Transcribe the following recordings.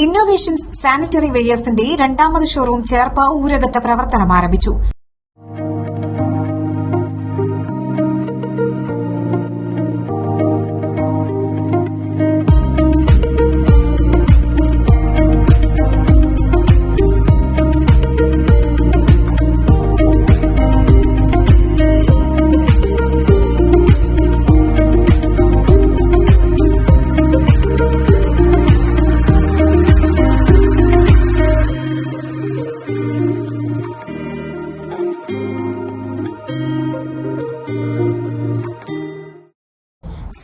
Innovations sanitary വെയേഴ്സിന്റെ രണ്ടാമത് showroom Cherpu ഊരകത്ത് പ്രവർത്തനം ആരംഭിച്ചു.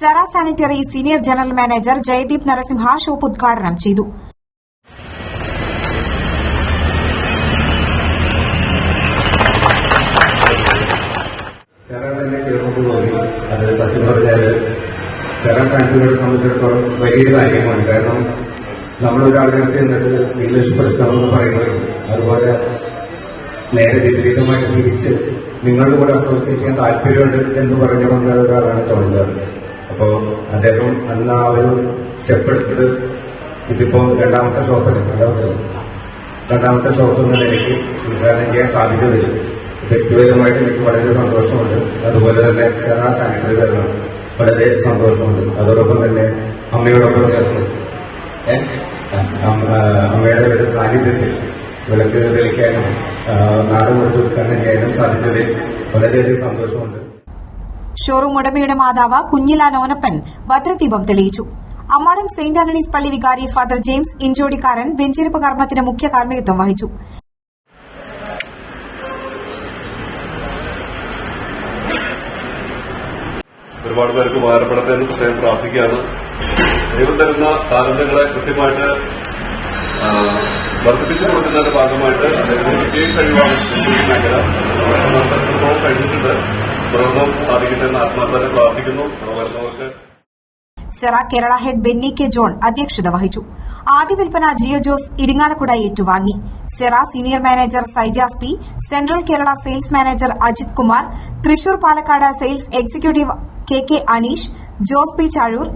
Cera sanitary senior general manager Jayadeep Narasimha shop ഉദ്ഘാടനം ചെയ്തു. സെറ തന്നെ ചേർന്നത് തോന്നി. അത് സത്യം പറഞ്ഞാൽ സെറ സാനിറ്ററിയെ സംബന്ധിച്ചിടത്തോളം വലിയൊരു കാര്യമാണ്. കാരണം നമ്മളൊരാളുടെ അടുത്ത് എന്നിട്ട് ഇംഗ്ലീഷ് പഠിക്കണമെന്ന് പറയുന്നവരും അതുപോലെ നേരെ വിപരീതമായിട്ട് തിരിച്ച് നിങ്ങളുടെ കൂടെ അസോസിയേറ്റ് ചെയ്യാൻ താല്പര്യമുണ്ട് എന്ന് പറഞ്ഞു വന്ന ഒരാളാണ് ടോണി സാർ. അപ്പോൾ അദ്ദേഹം അന്ന് ആ ഒരു സ്റ്റെപ്പ് എടുത്തിട്ട് ഇതിപ്പോ രണ്ടാമത്തെ ഷോപ്പ് എന്ന നിലയ്ക്ക് ഉദ്ഘാടനം ചെയ്യാൻ സാധിച്ചതിൽ വ്യക്തിപരമായിട്ട് എനിക്ക് വളരെ സന്തോഷമുണ്ട്. അതുപോലെ തന്നെ സെറ സാനിറ്ററി തരണം വളരെ സന്തോഷമുണ്ട്. അതോടൊപ്പം തന്നെ അമ്മയോടൊപ്പം ചേർന്ന് അമ്മയുടെ ഒരു സാന്നിധ്യത്തിൽ വിളക്ക് തെളിക്കാനും നാട് കൊടുത്ത് ഉദ്ഘാടനം ചെയ്യാനും സാധിച്ചതിൽ വളരെയധികം സന്തോഷമുണ്ട്. ഷോറൂം ഉടമയുടെ മാതാവ് കുഞ്ഞിലാൽ ഓനപ്പൻ ഭദ്രദീപം തെളിയിച്ചു. അമ്മാടം സെന്റ് ആന്റണീസ് പള്ളി വികാരി ഫാദർ ജെയിംസ് ഇഞ്ചോടിക്കാരൻ വെഞ്ചിരിപ്പ് കർമ്മത്തിന് മുഖ്യ കാർമ്മികത്വം വഹിച്ചു. ഒരുപാട് പേർക്ക് ഉപകാരപ്പെടട്ടെ എന്ന് സ്വയം പ്രാർത്ഥിക്കുകയാണ്. ദൈവം തരുന്ന താരതങ്ങളെ കൃത്യമായിട്ട് വർദ്ധിപ്പിച്ചു കൊടുക്കുന്നതിന്റെ ഭാഗമായിട്ട് അദ്ദേഹത്തിന് വിജയം കഴിവാണ് മേഖല കഴിഞ്ഞിട്ടുണ്ട്. തുടർന്നും സാധിക്കട്ടെ എന്ന് ആത്മാർത്ഥത പ്രാർത്ഥിക്കുന്നു. വരുന്നവർക്ക് സെറ കേരള ഹെഡ് ബെന്നി കെ ജോൺ അധ്യക്ഷത വഹിച്ചു. ആദ്യ വിൽപ്പന ജിയോ ജോസ് ഇരിങ്ങാലക്കുട ഏറ്റുവാങ്ങി. Cera senior manager Saijas P, central Kerala sales manager Ajith Kumar, Thrissur Palakkad sales executive K Aneesh, Jose P Chazhoor,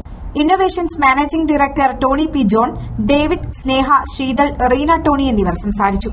innovations managing director Tony P John, David, Sneha, Sheethal, Reena Tony എന്നിവർ സംസാരിച്ചു.